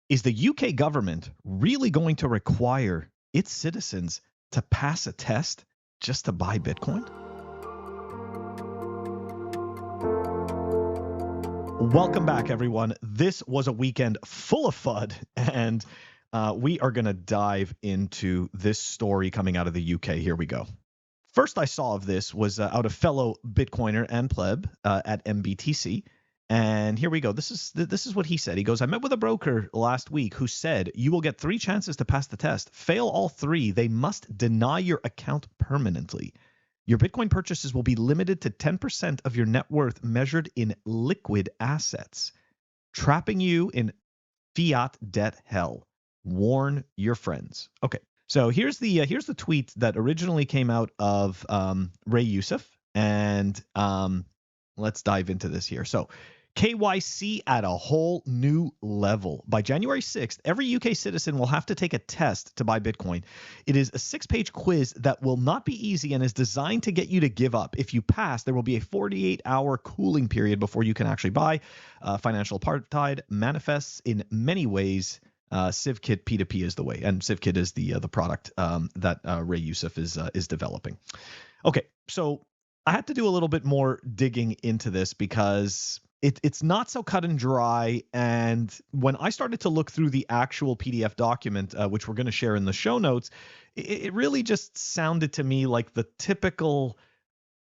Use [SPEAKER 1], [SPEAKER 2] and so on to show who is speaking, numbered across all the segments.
[SPEAKER 1] Is the UK government really going to require its citizens to pass a test just to buy Bitcoin? Welcome back, everyone. This was a weekend full of FUD, and we are going to dive into this story coming out of the UK. Here we go. First I saw of this was out of fellow Bitcoiner and pleb at MBTC. And here we go. This is what he said. He goes, I met with a broker last week who said you will get 3 chances to pass the test. Fail all 3. They must deny your account permanently. Your Bitcoin purchases will be limited to 10% of your net worth measured in liquid assets, trapping you in fiat debt hell. Warn your friends. Okay. So here's the tweet that originally came out of Ray Youssef, and let's dive into this here. So KYC at a whole new level. By January 6th, every UK citizen will have to take a test to buy Bitcoin. It is a 6-page quiz that will not be easy and is designed to get you to give up. If you pass, there will be a 48-hour cooling period before you can actually buy. Financial apartheid manifests in many ways. CivKit P2P is the way, and CivKit is the product that Ray Youssef is developing. Okay, so I had to do a little bit more digging into this because it's not so cut and dry. And when I started to look through the actual PDF document, which we're going to share in the show notes, it really just sounded to me like the typical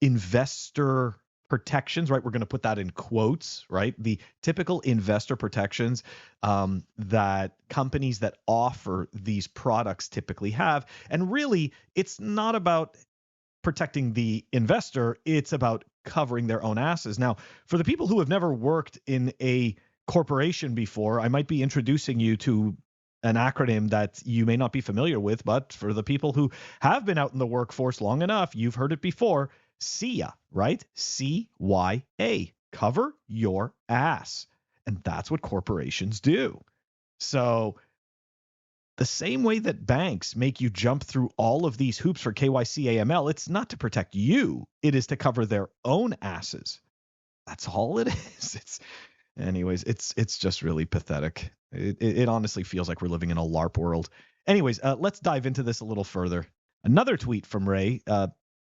[SPEAKER 1] investor protections, right? We're going to put that in quotes, right? The typical investor protections that companies that offer these products typically have. And really, it's not about protecting the investor, it's about covering their own asses. Now, for the people who have never worked in a corporation before, I might be introducing you to an acronym that you may not be familiar with, but for the people who have been out in the workforce long enough, you've heard it before. CYA, right? CYA, cover your ass. And that's what corporations do. So the same way that banks make you jump through all of these hoops for KYC AML, it's not to protect you. It is to cover their own asses. That's all it is. It's just really pathetic. It honestly feels like we're living in a LARP world. Anyways, let's dive into this a little further. Another tweet from Ray,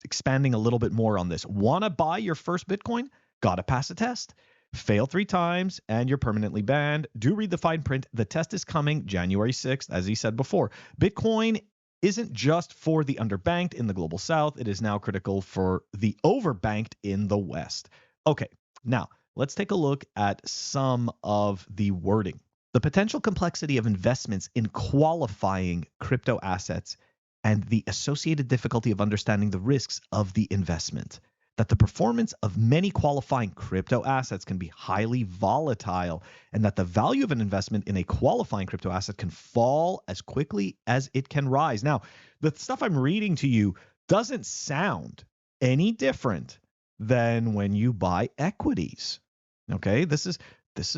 [SPEAKER 1] expanding a little bit more on this. Want to buy your first Bitcoin? Got to pass a test. Fail 3 times and you're permanently banned. Do read the fine print. The test is coming January 6th, as he said before. Bitcoin isn't just for the underbanked in the global south. It is now critical for the overbanked in the west. Okay, now let's take a look at some of the wording. The potential complexity of investments in qualifying crypto assets and the associated difficulty of understanding the risks of the investment. That the performance of many qualifying crypto assets can be highly volatile, and that the value of an investment in a qualifying crypto asset can fall as quickly as it can rise. Now, the stuff I'm reading to you doesn't sound any different than when you buy equities. Okay, this is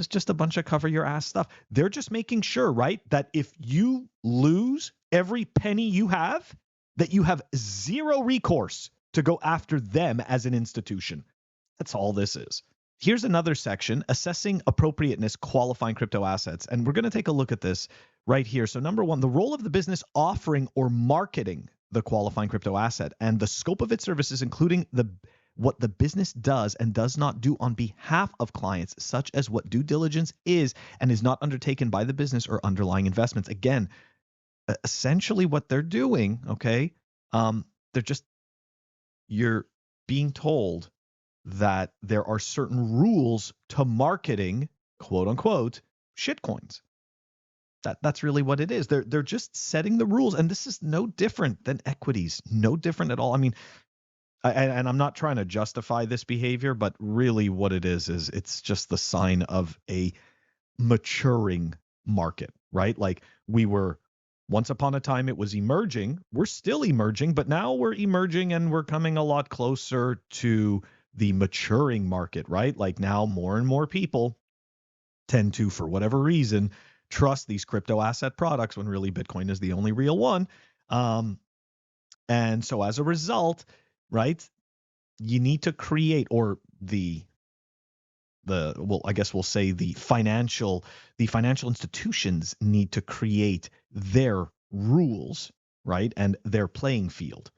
[SPEAKER 1] just a bunch of cover your ass stuff. They're just making sure, right, that if you lose every penny you have, that you have zero recourse to go after them as an institution. That's all this is. Here's another section, assessing appropriateness qualifying crypto assets. And we're going to take a look at this right here. So number 1, the role of the business offering or marketing the qualifying crypto asset and the scope of its services, including what the business does and does not do on behalf of clients, such as what due diligence is and is not undertaken by the business or underlying investments. Again, essentially what they're doing, okay, you're being told that there are certain rules to marketing, quote unquote, shitcoins. That's really what it is. They're just setting the rules, and this is no different than equities, no different at all. I mean, and I'm not trying to justify this behavior, but really what it is it's just the sign of a maturing market, right? Like we were once upon a time, it was emerging. We're still emerging, but now we're emerging and we're coming a lot closer to the maturing market, right? Like now more and more people tend to, for whatever reason, trust these crypto asset products when really Bitcoin is the only real one. And so as a result, right, you need to create, or the I guess we'll say the financial institutions need to create their rules, right, and their playing field.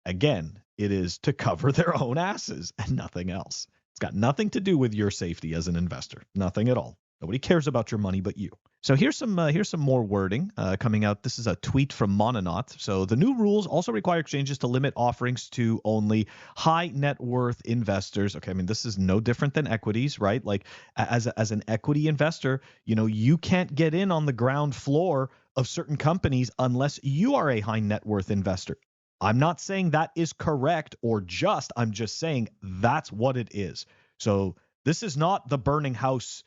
[SPEAKER 1] Again, it is to cover their own asses and nothing else. It's got nothing to do with your safety as an investor. Nothing at all. Nobody cares about your money but you. So here's some more wording coming out. This is a tweet from Mononaut. So the new rules also require exchanges to limit offerings to only high net worth investors. Okay, I mean, this is no different than equities, right? Like as an equity investor, you can't get in on the ground floor of certain companies unless you are a high net worth investor. I'm not saying that is correct or just. I'm just saying that's what it is. So this is not the burning house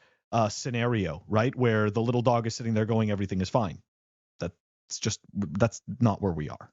[SPEAKER 1] scenario, right, where the little dog is sitting there going, everything is fine. That's not where we are.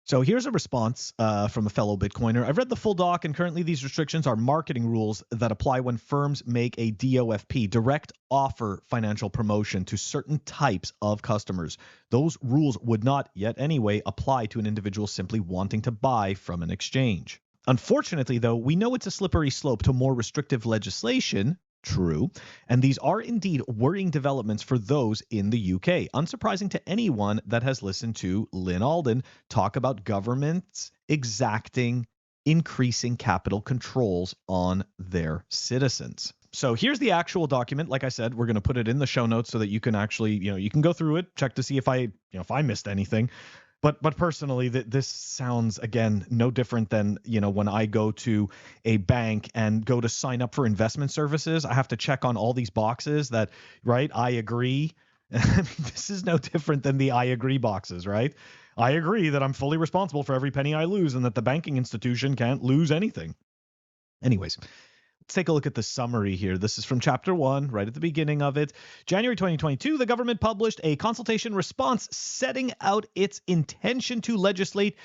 [SPEAKER 1] So here's a response from a fellow Bitcoiner. I've read the full doc, and currently these restrictions are marketing rules that apply when firms make a DOFP, direct offer financial promotion, to certain types of customers. Those rules would not yet anyway apply to an individual simply wanting to buy from an exchange. Unfortunately, though, we know it's a slippery slope to more restrictive legislation. True. And these are indeed worrying developments for those in the UK. Unsurprising to anyone that has listened to Lynn Alden talk about governments exacting increasing capital controls on their citizens. So here's the actual document. Like I said, we're going to put it in the show notes so that you can actually, you can go through it, check to see if I missed anything. But personally, this sounds, again, no different than, when I go to a bank and go to sign up for investment services. I have to check on all these boxes that, right, I agree. This is no different than the I agree boxes, right? I agree that I'm fully responsible for every penny I lose and that the banking institution can't lose anything. Anyways, let's take a look at the summary here. This is from Chapter 1, right at the beginning of it. January 2022, the government published a consultation response setting out its intention to legislate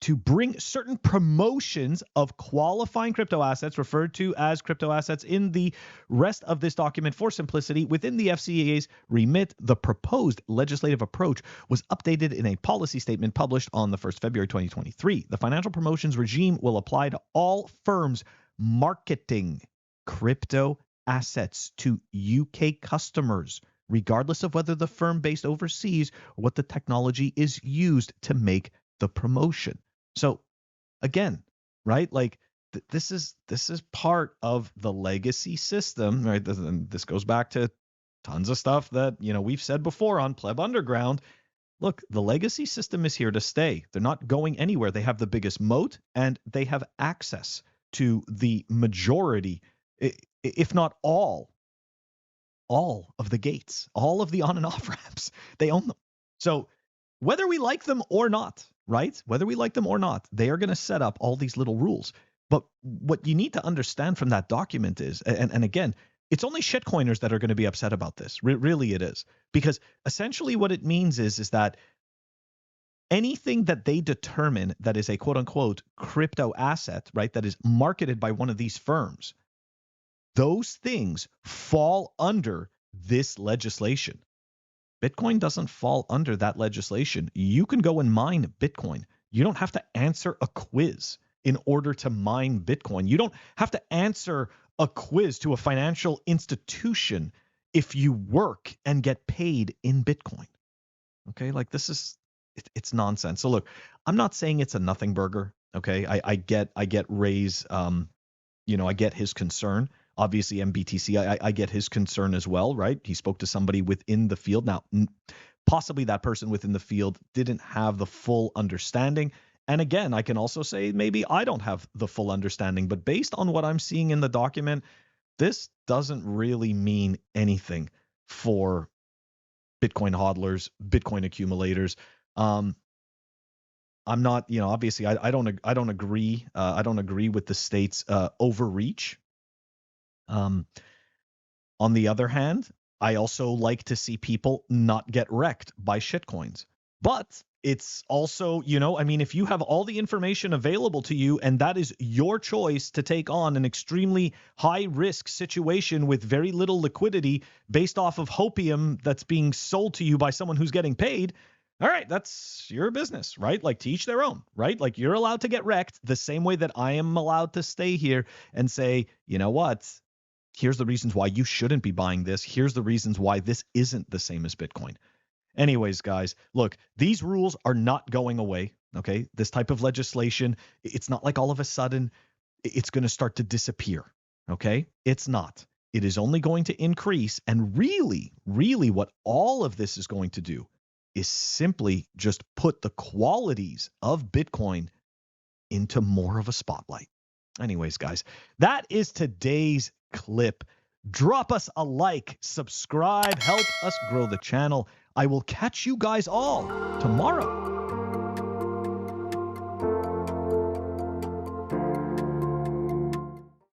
[SPEAKER 1] to bring certain promotions of qualifying crypto assets, referred to as crypto assets in the rest of this document for simplicity, within the FCA's remit. The proposed legislative approach was updated in a policy statement published on the 1st February 2023. The financial promotions regime will apply to all firms marketing crypto assets to UK customers, regardless of whether the firm based overseas or what the technology is used to make the promotion. So again, right, like this is part of the legacy system, right? This goes back to tons of stuff that we've said before on Pleb Underground. Look, the legacy system is here to stay. They're not going anywhere. They have the biggest moat, and they have access to the majority, if not all of the gates, all of the on and off ramps. They own them. So whether we like them or not, right? Whether we like them or not, they are going to set up all these little rules. But what you need to understand from that document is, and again, it's only shitcoiners that are going to be upset about this. Really it is. Because essentially what it means is that anything that they determine that is a quote unquote crypto asset, right, that is marketed by one of these firms, those things fall under this legislation. Bitcoin doesn't fall under that legislation. You can go and mine Bitcoin. You don't have to answer a quiz in order to mine Bitcoin. You don't have to answer a quiz to a financial institution if you work and get paid in Bitcoin. Okay, like this is, it's nonsense. So look, I'm not saying it's a nothing burger. Okay, I get Ray's, I get his concern. Obviously, MBTC, I get his concern as well, right? He spoke to somebody within the field. Now, possibly that person within the field didn't have the full understanding. And again, I can also say maybe I don't have the full understanding, but based on what I'm seeing in the document, this doesn't really mean anything for Bitcoin hodlers, Bitcoin accumulators. I'm not, obviously I don't agree. I don't agree with the state's overreach. On the other hand, I also like to see people not get wrecked by shitcoins. But it's also, if you have all the information available to you and that is your choice to take on an extremely high risk situation with very little liquidity based off of hopium that's being sold to you by someone who's getting paid, all right, that's your business, right? Like, to each their own, right? Like, you're allowed to get wrecked the same way that I am allowed to stay here and say, you know what? Here's the reasons why you shouldn't be buying this. Here's the reasons why this isn't the same as Bitcoin. Anyways, guys, look, these rules are not going away, okay? This type of legislation, it's not like all of a sudden it's going to start to disappear, okay? It's not. It is only going to increase. And really, really what all of this is going to do is simply just put the qualities of Bitcoin into more of a spotlight. Anyways, guys, that is today's clip. Drop us a like, subscribe, help us grow the channel. I will catch you guys all tomorrow.